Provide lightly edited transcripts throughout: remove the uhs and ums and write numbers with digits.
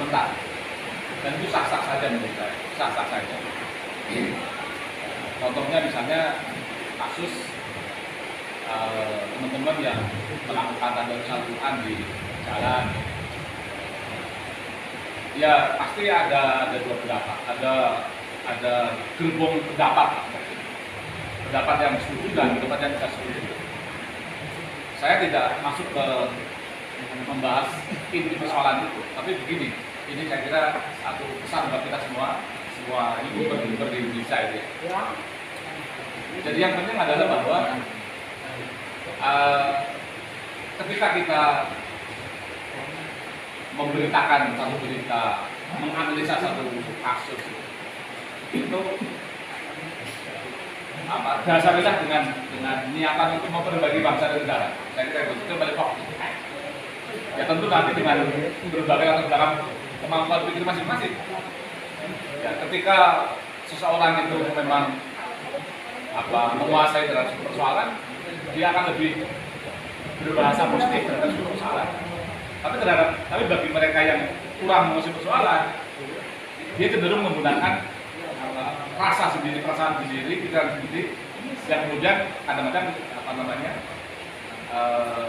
serentak, dan itu sah-sah saja menurut saya, sah-sah saja. Contohnya misalnya kasus teman-teman yang melakukan tanda Quran di jalan, ya pasti ada dua pendapat, ada gerbong pendapat yang setuju dan pendapat yang tidak setuju. Saya tidak masuk ke membahas inti persoalan itu, tapi begini, ini saya kira satu pesan buat kita semua youtuber di Indonesia ini. Jadi yang penting adalah bahwa ketika kita memberitakan satu berita, menganalisa satu kasus, itu dasarnya dengan niatan untuk memperbaiki bangsa dan negara. Saya kira itu balik fokus. Ya tentu nanti dengan berbagai latar belakang kemampuan pikir masing-masing. Ya, ketika seseorang itu memang menguasai terhadap persoalan, dia akan lebih berbahasa positif terhadap persoalan. Tapi bagi mereka yang kurang menguasai persoalan, dia cenderung menggunakan rasa sendiri, perasaan sendiri, pikiran sendiri, yang kemudian kadang-kadang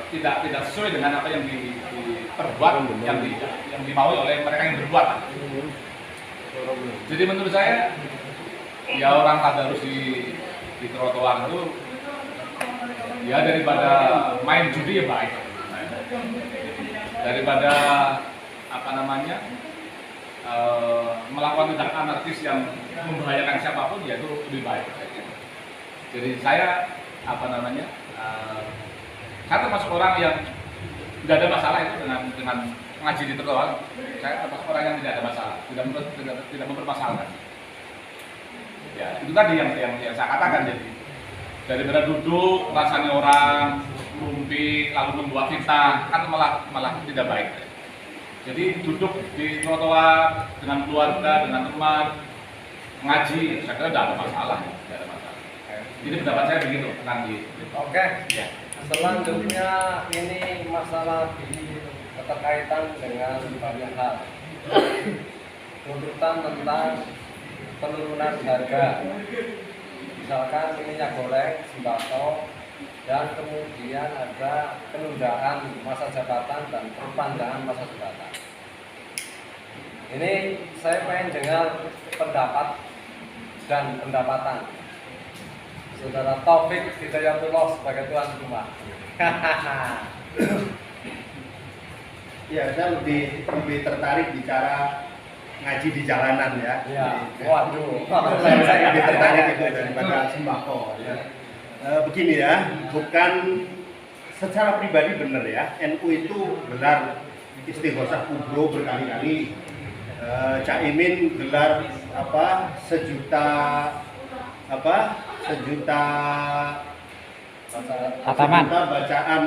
tidak sesuai dengan apa yang diperbuat, yang dimaui oleh mereka yang berbuat. Jadi menurut saya, ya orang tadarus di trotoar itu, ya daripada main judi ya baik, daripada melakukan tindakan anarkis yang membahayakan siapapun, ya itu lebih baik. Jadi saya saya termasuk orang yang tidak ada masalah itu dengan ngaji di trotoar. Saya termasuk orang yang tidak ada masalah, tidak mempermasalahkan. Ya itu tadi yang saya katakan. Jadi daripada duduk rasanya orang rumpi lalu membuat fitnah, kan malah tidak baik. Jadi duduk di trotoar dengan keluarga, dengan teman, ngaji, saya kira tidak ada masalah. Jadi pendapat saya begitu tentang Oke. Ya. Selanjutnya ini masalah keterkaitan dengan banyak hal. Tuntutan tentang penurunan harga. Misalkan minyak goreng, sembako, dan kemudian ada penundaan masa jabatan dan perpanjangan masa jabatan. Ini saya pengen dengar pendapat dan pendapatan Saudara Taufik Hidayatullah sebagai tuan rumah. Ya, saya lebih tertarik bicara ngaji di jalanan ya. Ya. Waduh. Saya lebih tertarik itu daripada sembako. Ya. Begini ya, bukan secara pribadi benar ya. NU itu gelar istighosah kubro berkali-kali. Caimin gelar sejuta bacaan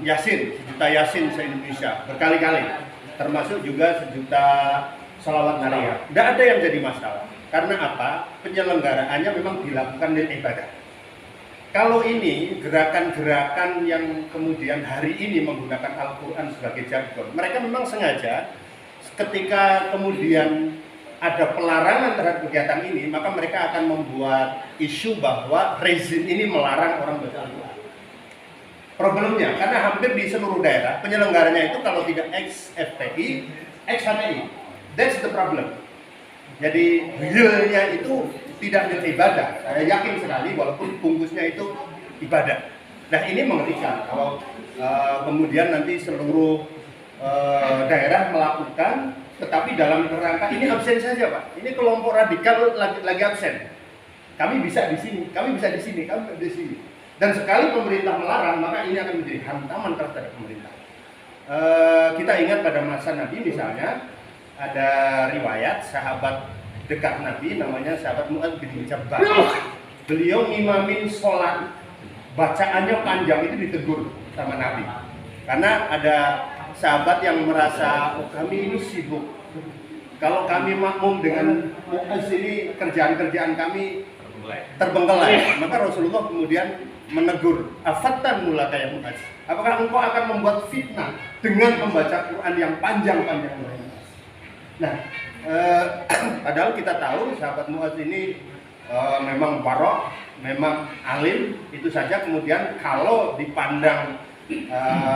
Yasin, sejuta Yasin se-Indonesia berkali-kali, termasuk juga sejuta sholawat naria. Tidak ada yang jadi masalah, karena apa? Penyelenggaraannya memang dilakukan lil ibadah. Kalau ini gerakan-gerakan yang kemudian hari ini menggunakan Al-Quran sebagai jargon, mereka memang sengaja ketika kemudian ada pelarangan terhadap kegiatan ini, maka mereka akan membuat isu bahwa rezim ini melarang orang baca Al-Quran. Problemnya, karena hampir di seluruh daerah penyelenggaranya itu kalau tidak ex-FPI, ex-HTI. That's the problem. Jadi realnya itu tidak beribadah. Saya yakin sekali walaupun bungkusnya itu ibadah. Nah ini mengerikan kalau kemudian nanti seluruh daerah melakukan, tetapi dalam kerangka ini absen saja Pak. Ini kelompok radikal lagi absen. Kami bisa di sini, kami bisa di sini, kami bisa di sini. Dan sekali pemerintah melarang, maka ini akan menjadi hantaman terhadap pemerintah. Kita ingat pada masa Nabi misalnya, ada riwayat sahabat dekat Nabi namanya sahabat Mu'adz bin Jabal. Beliau ngimamin sholat, bacaannya panjang, itu ditegur sama Nabi. Karena ada sahabat yang merasa, oh kami ini sibuk. Kalau kami makmum dengan Mu'adz ini, kerjaan-kerjaan kami terbengkelai. Maka Rasulullah kemudian menegur, afatan mulaka ya Mu'adz. Apakah engkau akan membuat fitnah dengan membaca Quran yang panjang-panjang? Nah, padahal kita tahu sahabat Muaz ini memang barok, memang alim, itu saja kemudian kalau dipandang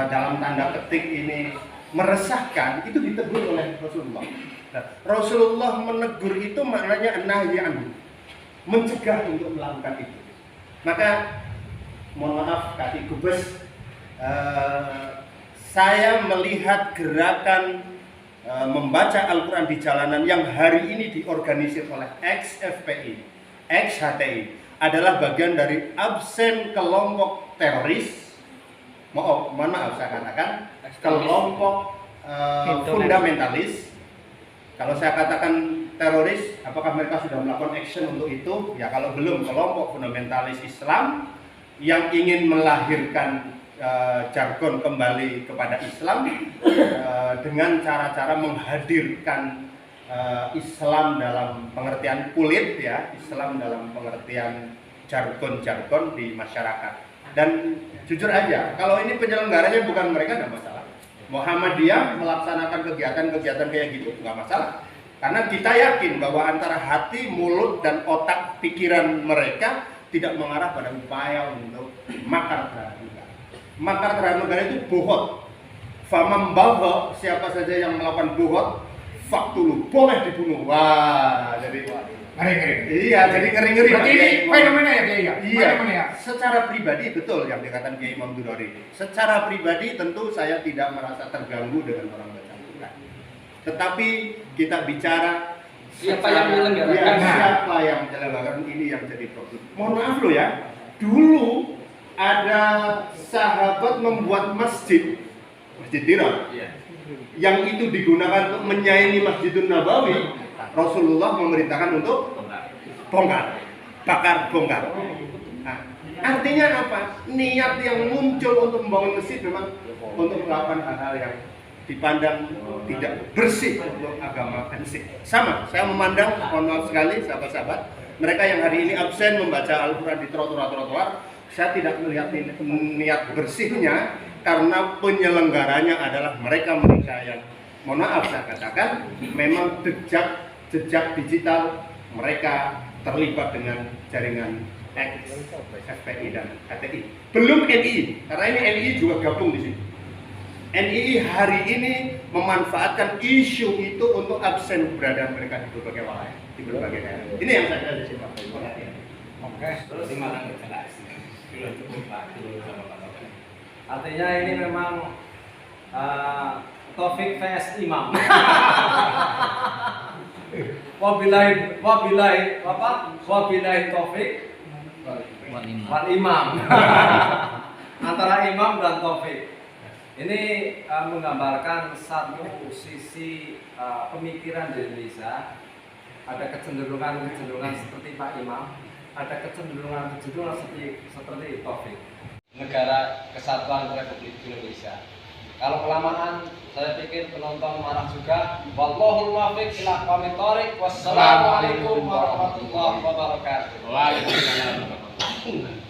dalam tanda petik ini meresahkan, itu ditegur oleh Rasulullah. Nah, Rasulullah menegur itu maknanya nahi anhu, mencegah untuk melakukan itu. Maka mohon maaf kaki gubes, saya melihat gerakan membaca Al-Quran di jalanan yang hari ini diorganisir oleh ex-FPI, ex-HTI adalah bagian dari absen kelompok teroris. Mohon maaf saya katakan kelompok fundamentalis. Kalau saya katakan teroris, apakah mereka sudah melakukan action untuk itu? Ya kalau belum, kelompok fundamentalis Islam yang ingin melahirkan jargon kembali kepada Islam dengan cara-cara menghadirkan Islam dalam pengertian kulit, ya, Islam dalam pengertian jargon-jargon di masyarakat. Dan jujur aja, kalau ini penyelenggaranya bukan mereka, nggak masalah. Muhammadiyah melaksanakan kegiatan-kegiatan kayak gitu nggak masalah, karena kita yakin bahwa antara hati, mulut, dan otak pikiran mereka tidak mengarah pada upaya untuk makar terhadap negara. Makar terhadap negara itu bohong. Famam bagha, siapa saja yang melakukan bohong, faktulu, boleh dibunuh. Wah, jadi Ngeri-ngeri. iya, jadi ngeri-ngeri. Berarti ini fenomena ya, Kiai? Iya, Fenomena ya? secara pribadi betul yang dikatakan Kiai Imam Durori. Secara pribadi tentu saya tidak merasa terganggu dengan orang baca Al-Quran. Tetapi kita bicara Siapa yang menyelenggarakan? Ya, siapa yang menyelenggarakan, ini yang jadi problem. Mohon maaf loh ya, dulu ada sahabat membuat masjid Dirar, yang itu digunakan untuk menyaingi Masjidun Nabawi. Rasulullah memerintahkan untuk bongkar, bakar, bongkar. Nah, artinya apa? Niat yang muncul untuk membangun masjid memang untuk melakukan hal-hal yang dipandang tidak bersih untuk agama bersih. Sama, saya memandang, mohon maaf sekali sahabat-sahabat, mereka yang hari ini absen membaca Al-Quran di trotoar-trotoar, saya tidak melihat niat bersihnya, karena penyelenggaranya adalah mereka-mereka yang, mohon maaf saya katakan, memang jejak digital mereka terlibat dengan jaringan FPI dan HTI. Belum NII, karena ini NII juga gabung di sini. NII hari ini memanfaatkan isu itu untuk absen keberadaan mereka di berbagai wilayah, di berbagai daerah. Ini yang saya kasih Pak. Oke, terus artinya ini memang Taufik vs Imam. Wabillahi Taufik wal Imam. Antara Imam dan Taufik. Ini menggambarkan satu sisi pemikiran di Indonesia. Ada kecenderungan seperti Pak Imam, ada kecenderungan seperti Taufik. Negara Kesatuan Republik Indonesia. Kalau kelamaan, saya pikir penonton marah juga. Wallahul muwaffiq ila aqwamit thoriq. Wassalamualaikum warahmatullahi wabarakatuh. Waalaikumsalam warahmatullahi wabarakatuh.